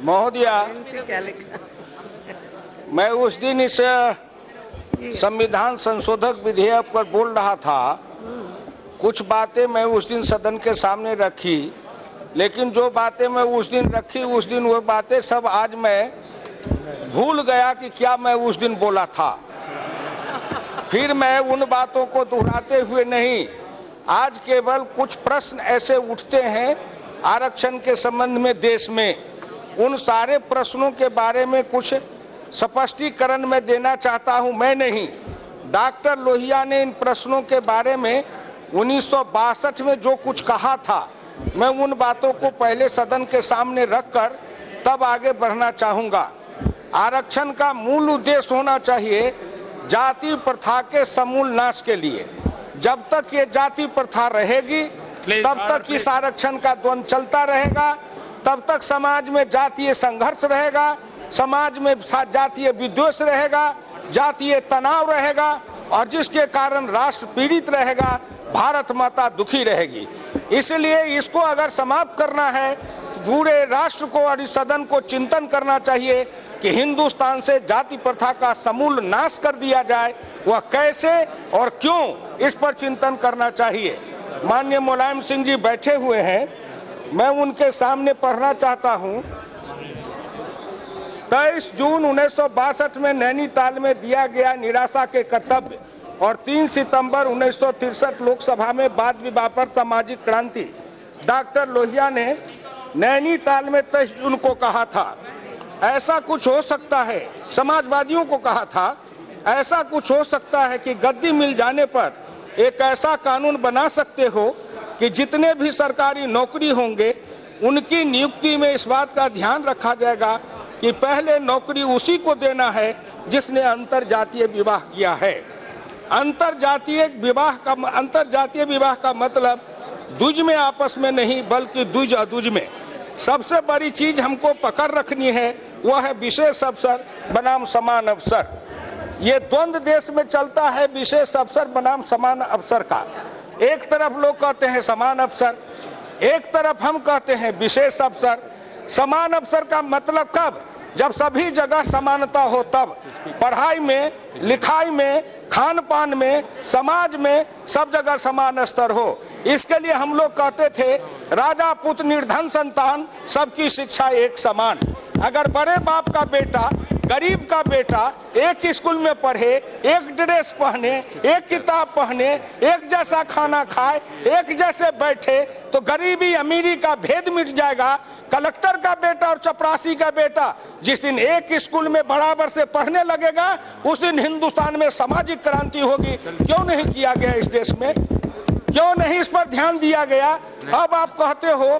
महोदय, मैं उस दिन इस संविधान संशोधक विधेयक पर बोल रहा था। कुछ बातें मैं उस दिन सदन के सामने रखी, लेकिन जो बातें मैं उस दिन रखी, उस दिन वो बातें सब आज मैं भूल गया कि क्या मैं उस दिन बोला था। फिर मैं उन बातों को दोहराते हुए नहीं, आज केवल कुछ प्रश्न ऐसे उठते हैं आरक्षण के संबंध में देश में, उन सारे प्रश्नों के बारे में कुछ स्पष्टीकरण मैं देना चाहता हूं। मैं नहीं, डॉक्टर लोहिया ने इन प्रश्नों के बारे में 1962 में जो कुछ कहा था, मैं उन बातों को पहले सदन के सामने रखकर तब आगे बढ़ना चाहूंगा। आरक्षण का मूल उद्देश्य होना चाहिए जाति प्रथा के समूल नाश के लिए। जब तक ये जाति प्रथा रहेगी तब तक इस आरक्षण का द्वंद्व चलता रहेगा, तब तक समाज में जातीय संघर्ष रहेगा, समाज में जातीय विद्वेष रहेगा, जातीय तनाव रहेगा, और जिसके कारण राष्ट्र पीड़ित रहेगा, भारत माता दुखी रहेगी। इसलिए इसको अगर समाप्त करना है, पूरे राष्ट्र को और इस सदन को चिंतन करना चाहिए कि हिंदुस्तान से जाति प्रथा का समूल नाश कर दिया जाए। वह कैसे और क्यों, इस पर चिंतन करना चाहिए। माननीय मुलायम सिंह जी बैठे हुए हैं, मैं उनके सामने पढ़ना चाहता हूं। 23 जून 1962 में नैनीताल में दिया गया निराशा के कर्तव्य और 3 सितंबर 1963 लोकसभा में वाद विवाद पर सामाजिक क्रांति। डॉक्टर लोहिया ने नैनीताल में 23 जून को कहा था, ऐसा कुछ हो सकता है, समाजवादियों को कहा था, ऐसा कुछ हो सकता है कि गद्दी मिल जाने पर एक ऐसा कानून बना सकते हो कि जितने भी सरकारी नौकरी होंगे उनकी नियुक्ति में इस बात का ध्यान रखा जाएगा कि पहले नौकरी उसी को देना है जिसने अंतरजातीय विवाह किया है। अंतरजातीय विवाह का मतलब द्विज में आपस में नहीं, बल्कि द्विज अद्विज में। सबसे बड़ी चीज हमको पकड़ रखनी है, वह है विशेष अवसर बनाम समान अवसर। ये द्वंद्व देश में चलता है, विशेष अवसर बनाम समान अवसर का। एक तरफ लोग कहते हैं समान अवसर, एक तरफ हम कहते हैं विशेष अवसर। समान अवसर का मतलब कब? जब सभी जगह समानता हो, तब पढ़ाई में, लिखाई में, खान पान में, समाज में सब जगह समान स्तर हो। इसके लिए हम लोग कहते थे राजा पुत्र निर्धन संतान सबकी शिक्षा एक समान। अगर बड़े बाप का बेटा गरीब का बेटा एक स्कूल में पढ़े, एक ड्रेस पहने, एक किताब पहने, एक जैसा खाना खाए, एक जैसे बैठे, तो गरीबी अमीरी का भेद मिट जाएगा। कलेक्टर का बेटा और चपरासी का बेटा जिस दिन एक स्कूल में बराबर से पढ़ने लगेगा, उस दिन हिंदुस्तान में सामाजिक क्रांति होगी। क्यों नहीं किया गया इस देश में? क्यों नहीं इस पर ध्यान दिया गया? अब आप कहते हो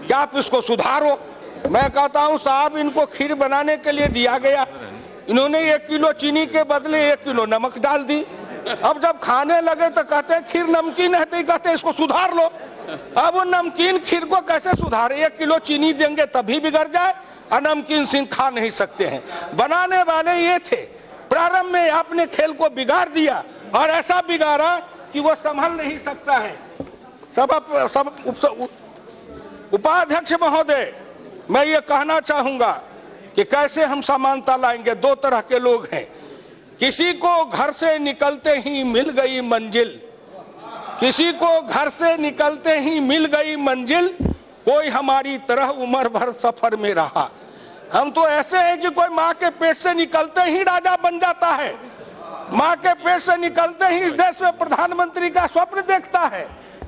कि आप इसको सुधारो। मैं कहता हूं साहब, इनको खीर बनाने के लिए दिया गया, इन्होंने 1 किलो चीनी के बदले 1 किलो नमक डाल दी। अब जब खाने लगे तो कहते हैं खीर नमकीन है, तो कहते हैं इसको सुधार लो। अब वो नमकीन खीर को कैसे सुधारे? 1 किलो चीनी देंगे तभी बिगड़ जाए, और नमकीन सिंह खा नहीं सकते हैं। बनाने वाले ये थे। प्रारंभ में आपने खेल को बिगाड़ दिया, और ऐसा बिगाड़ा कि वो संभल नहीं सकता है। सब उपाध्यक्ष महोदय, मैं ये कहना चाहूंगा कि कैसे हम समानता लाएंगे। 2 तरह के लोग हैं, किसी को घर से निकलते ही मिल गई मंजिल, किसी को घर से निकलते ही मिल गई मंजिल, कोई हमारी तरह उम्र भर सफर में रहा। हम तो ऐसे हैं कि कोई माँ के पेट से निकलते ही राजा बन जाता है, माँ के पेट से निकलते ही इस देश में प्रधानमंत्री का स्वप्न देखता है।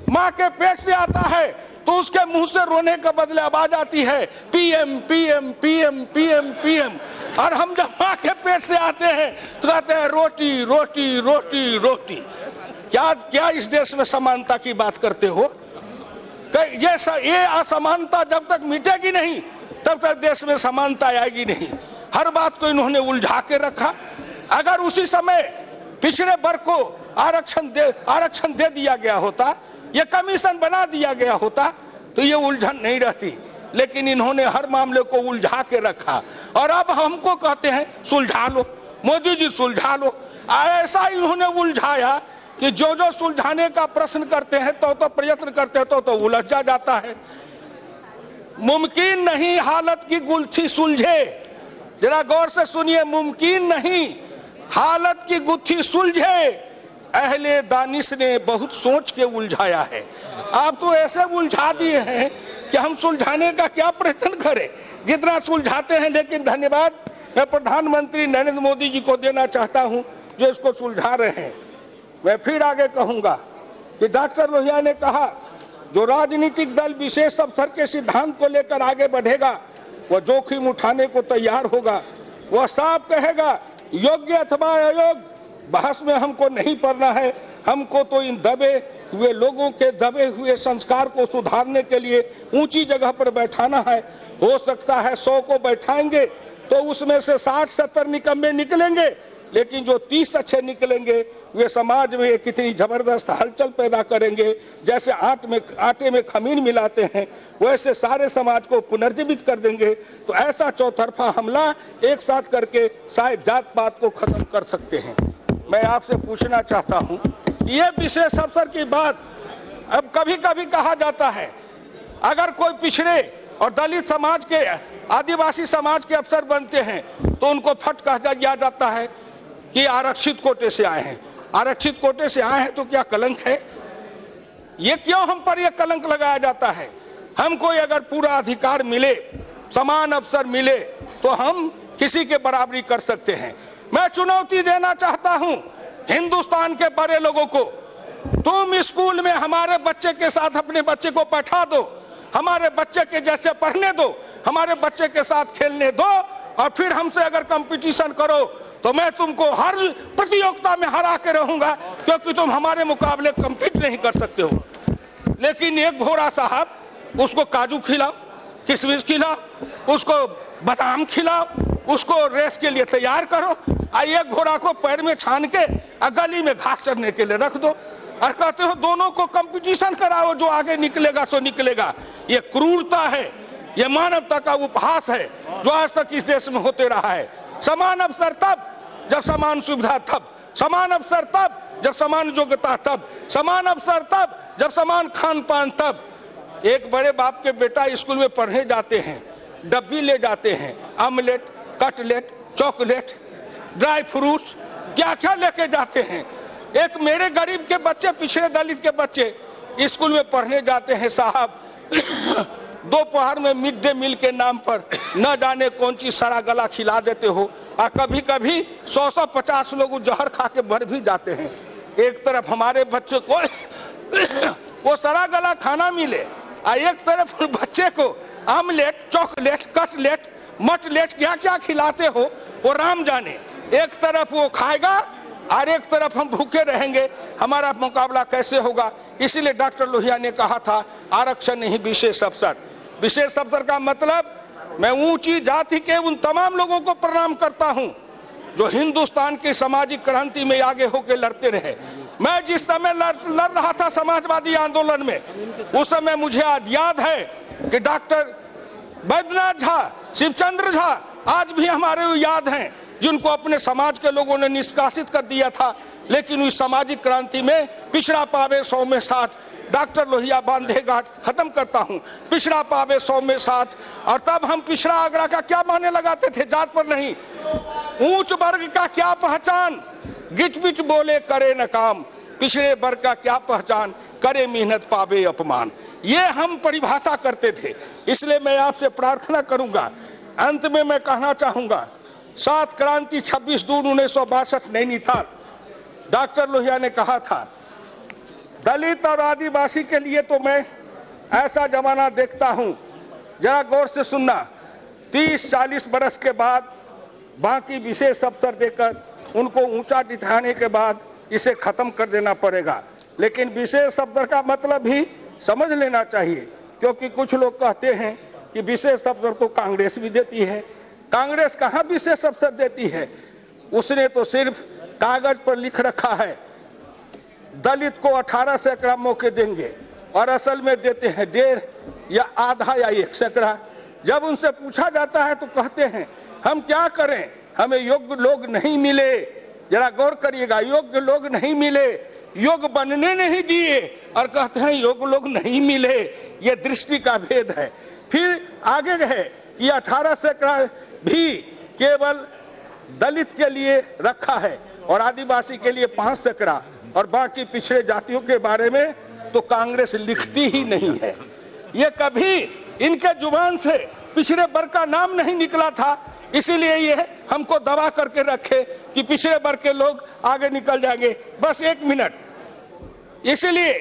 माँ के पेट से आता है तो उसके मुंह से रोने के बदले आवाज आती है PM PM PM PM PM. और हम जब माँ के पेट से आते हैं तो कहते हैं रोटी रोटी रोटी रोटी। क्या क्या इस देश में समानता की बात करते हो? ये असमानता जब तक मिटेगी नहीं तब तक देश में समानता आएगी नहीं। हर बात को इन्होंने उलझा के रखा। अगर उसी समय पिछड़े वर्ग को आरक्षण दे दिया गया होता, ये कमीशन बना दिया गया होता, तो ये उलझन नहीं रहती। लेकिन इन्होंने हर मामले को उलझा के रखा, और अब हमको कहते हैं सुलझा लो, मोदी जी सुलझा लो। ऐसा इन्होंने उलझाया कि जो सुलझाने का प्रश्न करते हैं तो प्रयत्न करते हैं तो उलझ जाता है। मुमकिन नहीं हालत की गुत्थी सुलझे। जरा गौर से सुनिए, मुमकिन नहीं हालत की गुत्थी सुलझे, अहले दानिश ने बहुत सोच के उलझाया है। आप तो ऐसे उलझा दिए हैं कि हम सुलझाने का क्या प्रयत्न करें, जितना सुलझाते हैं। लेकिन धन्यवाद मैं प्रधानमंत्री नरेंद्र मोदी जी को देना चाहता हूं जो इसको सुलझा रहे हैं। मैं फिर आगे कहूंगा कि डॉक्टर लोहिया ने कहा जो राजनीतिक दल विशेष अवसर के सिद्धांत को लेकर आगे बढ़ेगा वह जोखिम उठाने को तैयार होगा। वह साफ कहेगा योग्य अथवा अयोग्य बहस में हमको नहीं पड़ना है, हमको तो इन दबे हुए लोगों के दबे हुए संस्कार को सुधारने के लिए ऊंची जगह पर बैठाना है। हो सकता है 100 को बैठाएंगे तो उसमें से 60-70 निकम्मे निकलेंगे, लेकिन जो 30 अच्छे निकलेंगे वे समाज में एक इतनी जबरदस्त हलचल पैदा करेंगे, जैसे आटे में खमीर मिलाते हैं वैसे सारे समाज को पुनर्जीवित कर देंगे। तो ऐसा चौतरफा हमला एक साथ करके शायद जात पात को खत्म कर सकते हैं। मैं आपसे पूछना चाहता हूं, ये विशेष अवसर की बात अब कभी कभी कहा जाता है, अगर कोई पिछड़े और दलित समाज के आदिवासी समाज के अफसर बनते हैं तो उनको फट कह दिया जाता है कि आरक्षित कोटे से आए हैं। आरक्षित कोटे से आए हैं तो क्या कलंक है? ये क्यों हम पर यह कलंक लगाया जाता है? हमको अगर पूरा अधिकार मिले, समान अवसर मिले तो हम किसी के बराबरी कर सकते हैं। मैं चुनौती देना चाहता हूं हिंदुस्तान के बड़े लोगों को, तुम स्कूल में हमारे बच्चे के साथ अपने बच्चे को बैठा दो, हमारे बच्चे के जैसे पढ़ने दो, हमारे बच्चे के साथ खेलने दो, और फिर हमसे अगर कंपटीशन करो तो मैं तुमको हर प्रतियोगिता में हरा के रहूंगा, क्योंकि तुम हमारे मुकाबले कम्पीट नहीं कर सकते हो। लेकिन एक घोड़ा साहब, उसको काजू खिलाओ, किशमिश खिलाओ, उसको बादाम खिलाओ, उसको रेस के लिए तैयार करो, और एक घोड़ा को पैर में छान के गली में घास चरने के लिए रख दो और कहते हो दोनों को कंपटीशन कराओ, जो आगे निकलेगा सो निकलेगा। ये क्रूरता है, ये मानवता का उपहास है जो आज तक इस देश में होते रहा है। समान अवसर तब जब समान सुविधा, तब समान अवसर तब जब समान योग्यता, तब समान अवसर तब जब समान खान पान, तब। एक बड़े बाप के बेटा स्कूल में पढ़ने जाते हैं, डब्बी ले जाते हैं, omelette, cutlet, chocolate, dry fruits, क्या क्या लेके जाते हैं। एक मेरे गरीब के बच्चे, पिछड़े दलित के बच्चे स्कूल में पढ़ने जाते हैं साहब, दोपहर में मिड डे मील के नाम पर न जाने कौन चीज सड़ा गला खिला देते हो, और कभी कभी 100-150 लोग जहर खा के मर भी जाते हैं। एक तरफ हमारे बच्चे को वो सड़ा गला खाना मिले, और एक तरफ बच्चे को आमलेट, चॉकलेट, कटलेट, मटलेट, क्या क्या खिलाते हो वो राम जाने। एक तरफ वो खाएगा और एक तरफ हम भूखे रहेंगे, हमारा मुकाबला कैसे होगा? इसीलिए डॉक्टर लोहिया ने कहा था आरक्षण नहीं विशेष अवसर। विशेष अवसर का मतलब मैं ऊंची जाति के उन तमाम लोगों को प्रणाम करता हूं जो हिंदुस्तान की सामाजिक क्रांति में आगे होकर लड़ते रहे। मैं जिस समय लड़ रहा था समाजवादी आंदोलन में, उस समय मुझे याद है कि डॉक्टर बैद्यनाथ झा, शिवचंद्र झा आज भी हमारे याद हैं, जिनको अपने समाज के लोगों ने निष्कासित कर दिया था। लेकिन उस सामाजिक क्रांति में पिछड़ा पावे 100 में 60, डॉक्टर लोहिया बांधे गांठ खत्म करता हूं, पिछड़ा पावे 100 में 60। और तब हम पिछड़ा आगरा का क्या माने लगाते थे? जात पर नहीं, ऊंच वर्ग का क्या पहचान, गिट पिट बोले करे न काम, पिछड़े वर्ग का क्या पहचान, करे मेहनत पावे अपमान। ये हम परिभाषा करते थे। इसलिए मैं आपसे प्रार्थना करूंगा, अंत में मैं कहना चाहूंगा, 7 क्रांति 26 जून 1962 नैनीताल, डॉक्टर लोहिया ने कहा था दलित और आदिवासी के लिए तो मैं ऐसा जमाना देखता हूं, जरा गौर से सुनना, 30-40 बरस के बाद बाकी विशेष अवसर देकर उनको ऊंचा दिखाने के बाद इसे खत्म कर देना पड़ेगा। लेकिन विशेष अवसर का मतलब भी समझ लेना चाहिए, क्योंकि कुछ लोग कहते हैं कि विशेष अवसर तो कांग्रेस भी देती है। कांग्रेस कहां विशेष अवसर देती है? उसने तो सिर्फ कागज पर लिख रखा है दलित को 18 सैकड़ा मौके देंगे, और असल में देते हैं 1.5 या आधा या 1 सैकड़ा। जब उनसे पूछा जाता है तो कहते हैं हम क्या करें, हमें योग्य लोग नहीं मिले। जरा गौर करिएगा, योग्य लोग नहीं मिले, योग्य बनने नहीं दिए, और कहते हैं योग्य लोग नहीं मिले। यह दृष्टि का भेद है। फिर आगे गए कि 18 सैकड़ा भी केवल दलित के लिए रखा है और आदिवासी के लिए 5 सैकड़ा और बाकी पिछड़े जातियों के बारे में तो कांग्रेस लिखती ही नहीं है। ये कभी इनके जुबान से पिछड़े वर्ग का नाम नहीं निकला था, इसीलिए ये हमको दबा करके रखे कि पिछड़े वर्ग के लोग आगे निकल जाएंगे। बस 1 मिनट, इसलिए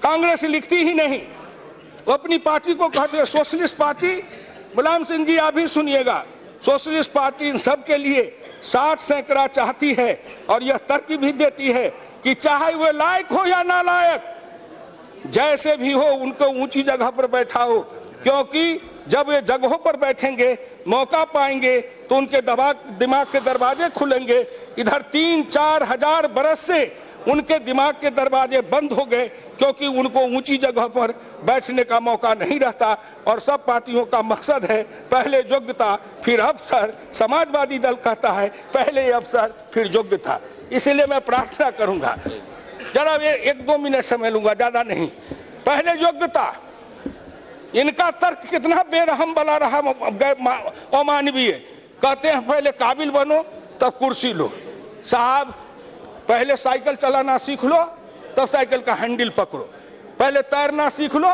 कांग्रेस लिखती ही नहीं, वो अपनी पार्टी को कहते हैं सोशलिस्ट पार्टी। मुलायम सिंह जी आप भी सुनिएगा, सोशलिस्ट पार्टी इन सब के लिए 60 सैकड़ा चाहती है और यह तर्क भी देती है कि चाहे वे लायक हो या नालायक, जैसे भी हो उनको ऊंची जगह पर बैठाओ, क्योंकि जब वे जगहों पर बैठेंगे मौका पाएंगे तो उनके दिमाग के दरवाजे खुलेंगे। इधर 3-4 हजार बरस से उनके दिमाग के दरवाजे बंद हो गए क्योंकि उनको ऊंची जगह पर बैठने का मौका नहीं रहता। और सब पार्टियों का मकसद है पहले योग्यता फिर अवसर। समाजवादी दल कहता है पहले अवसर फिर योग्यता। इसलिए मैं प्रार्थना करूंगा, जरा 1-2 मिनट समय लूंगा, ज्यादा नहीं। पहले योग्यता, इनका तर्क कितना बेरहम बना रहा, अमानवीय। कहते हैं पहले काबिल बनो तब कुर्सी लो। साहब पहले साइकिल चलाना सीख लो तब साइकिल का हैंडल पकड़ो, पहले तैरना सीख लो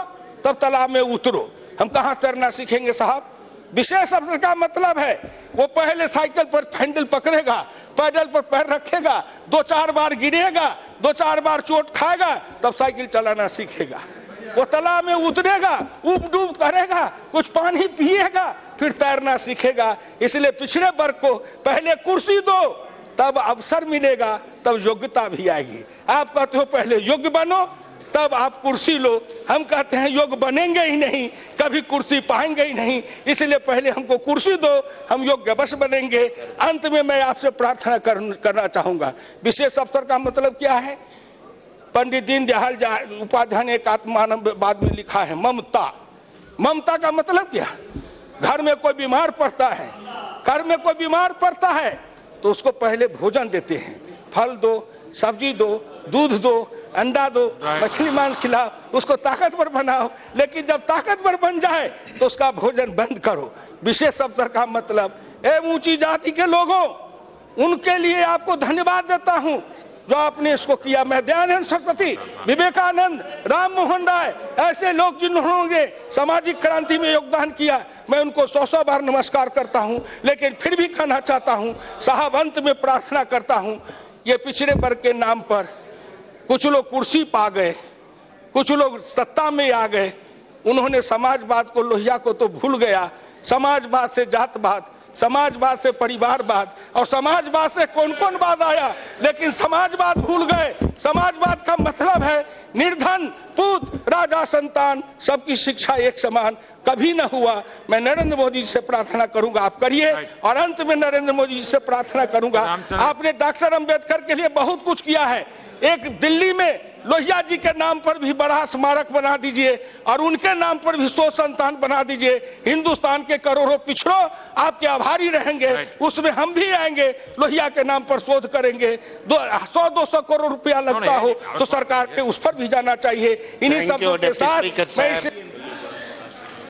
तब तालाब में उतरो। हम कहाँ तैरना सीखेंगे साहब? विशेष अवसर का मतलब है वो पहले साइकिल पर हैंडल पकड़ेगा, पैडल पर पैर रखेगा, 2-4 बार गिरेगा, 2-4 बार चोट खाएगा, तब साइकिल चलाना सीखेगा। वो तालाब में उतरेगा, ऊब डूब करेगा, कुछ पानी पिएगा, फिर तैरना सीखेगा। इसलिए पिछड़े वर्ग को पहले कुर्सी दो तब अवसर मिलेगा, तब योग्यता भी आएगी। आप कहते हो पहले योग्य बनो तब आप कुर्सी लो, हम कहते हैं योग्य बनेंगे ही नहीं, कभी कुर्सी पाएंगे ही नहीं, इसलिए पहले हमको कुर्सी दो, हम योग्य बस बनेंगे। अंत में मैं आपसे प्रार्थना करना चाहूंगा, विशेष अवसर का मतलब क्या है? पंडित दीनदयाल उपाध्याय ने एक आत्ममानववाद में लिखा है ममता। ममता का मतलब क्या? घर में कोई बीमार पड़ता है, घर में कोई बीमार पड़ता है तो उसको पहले भोजन देते हैं, फल दो, सब्जी दो, दूध दो, अंडा दो, मछली मांस खिलाओ, उसको ताकतवर बनाओ। लेकिन जब ताकतवर बन जाए तो उसका भोजन बंद करो। विशेष अवसर का मतलब ऊंची जाति के लोगों, उनके लिए आपको धन्यवाद देता हूं जो आपने इसको किया। मैं दयानंद सरस्वती, विवेकानंद, राम मोहन राय, ऐसे लोग जिन्होंने सामाजिक क्रांति में योगदान किया, मैं उनको 100 बार नमस्कार करता हूं। लेकिन फिर भी कहना चाहता हूं साहब, अंत में प्रार्थना करता हूं, ये पिछड़े वर्ग के नाम पर कुछ लोग कुर्सी पा गए, कुछ लोग सत्ता में आ गए, उन्होंने समाजवाद को, लोहिया को तो भूल गया। समाजवाद से जातवाद, समाजवाद से परिवारवाद और समाजवाद से कौन कौन वाद आया, लेकिन समाजवाद भूल गए। समाजवाद का मतलब है निर्धन, पूत, राजा, संतान, सबकी शिक्षा एक समान। कभी न हुआ। मैं नरेंद्र मोदी से प्रार्थना करूंगा आप करिए। और अंत में नरेंद्र मोदी से प्रार्थना करूंगा, आपने डॉक्टर अंबेडकर के लिए बहुत कुछ किया है। एक दिल्ली में लोहिया जी के नाम पर भी बड़ा स्मारक बना दीजिए और उनके नाम पर भी 100 संस्थान बना दीजिए। हिंदुस्तान के करोड़ों पिछड़ों आपके आभारी रहेंगे, उसमें हम भी आएंगे, लोहिया के नाम पर शोध करेंगे। 100-200 करोड़ रुपया लगता हो तो सरकार के उस पर भी जाना चाहिए। इन्हीं सब के साथ मैं